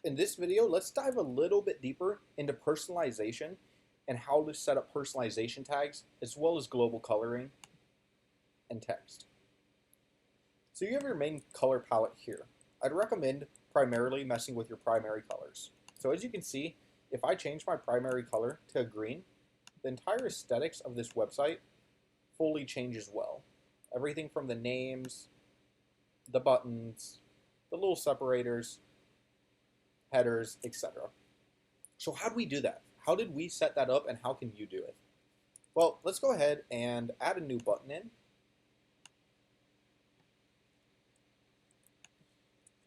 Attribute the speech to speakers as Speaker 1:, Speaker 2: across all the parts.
Speaker 1: In this video, let's dive a little bit deeper into personalization and how to set up personalization tags as well as global coloring and text. So you have your main color palette here. I'd recommend primarily messing with your primary colors. So as you can see, if I change my primary color to green, the entire aesthetics of this website fully changes well. Everything from the names, the buttons, the little separators, headers, etc. So how do we do that? How did we set that up and how can you do it? Well, let's go ahead and add a new button in.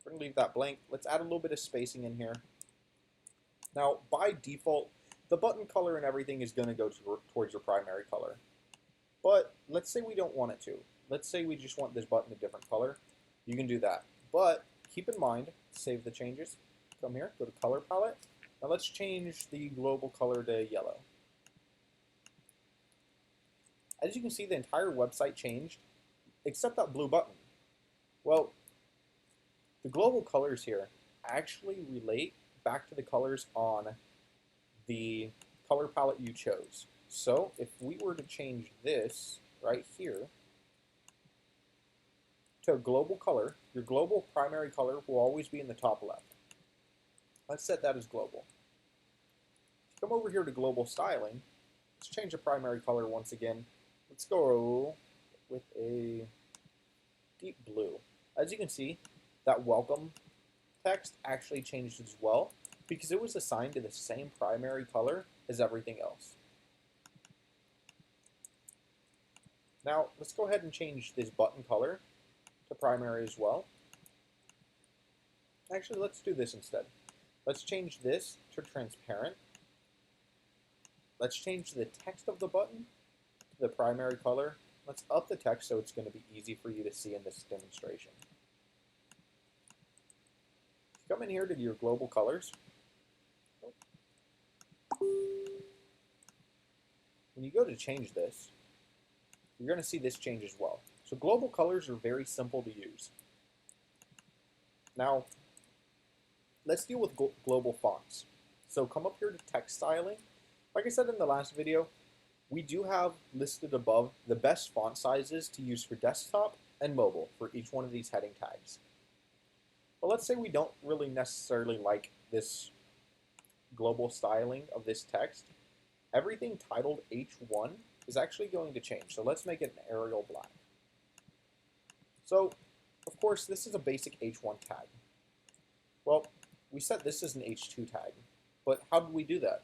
Speaker 1: We're going to leave that blank. Let's add a little bit of spacing in here. Now, by default, the button color and everything is going to go towards your primary color. But let's say we don't want it to. Let's say we just want this button a different color. You can do that. But keep in mind, save the changes. Come here, go to color palette. Now let's change the global color to yellow. As you can see, the entire website changed, except that blue button. Well, the global colors here actually relate back to the colors on the color palette you chose. So if we were to change this right here to a global color, your global primary color will always be in the top left. Let's set that as global. Come over here to global styling. Let's change the primary color once again. Let's go with a deep blue. As you can see, that welcome text actually changed as well because it was assigned to the same primary color as everything else. Now, let's go ahead and change this button color to primary as well. Actually, let's do this instead. Let's change this to transparent. Let's change the text of the button to the primary color. Let's up the text so it's going to be easy for you to see in this demonstration. Come in here to your global colors. When you go to change this, you're going to see this change as well. So global colors are very simple to use. Now, let's deal with global fonts. So come up here to text styling. Like I said in the last video, we do have listed above the best font sizes to use for desktop and mobile for each one of these heading tags. But let's say we don't really necessarily like this global styling of this text. Everything titled H1 is actually going to change. So let's make it an Arial black. So, of course, this is a basic H1 tag. Well, we set this as an H2 tag, but how did we do that?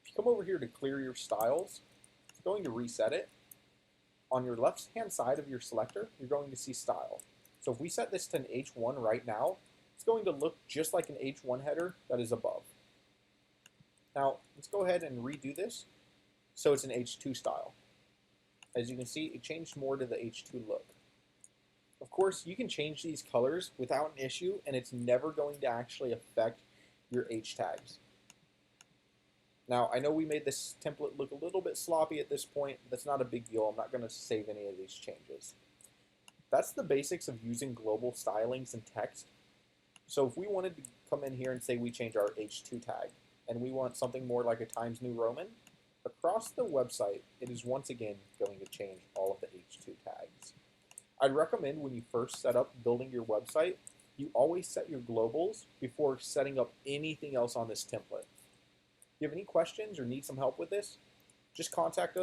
Speaker 1: If you come over here to clear your styles, it's going to reset it. On your left-hand side of your selector, you're going to see style. So if we set this to an H1 right now, it's going to look just like an H1 header that is above. Now, let's go ahead and redo this so it's an H2 style. As you can see, it changed more to the H2 look. Of course, you can change these colors without an issue, and it's never going to actually affect your H tags. Now, I know we made this template look a little bit sloppy at this point. That's not a big deal. I'm not going to save any of these changes. That's the basics of using global stylings and text. So if we wanted to come in here and say we change our H2 tag, and we want something more like a Times New Roman, across the website, it is once again going to change all of the H2 tags. I'd recommend when you first set up building your website, you always set your globals before setting up anything else on this template. If you have any questions or need some help with this, just contact us.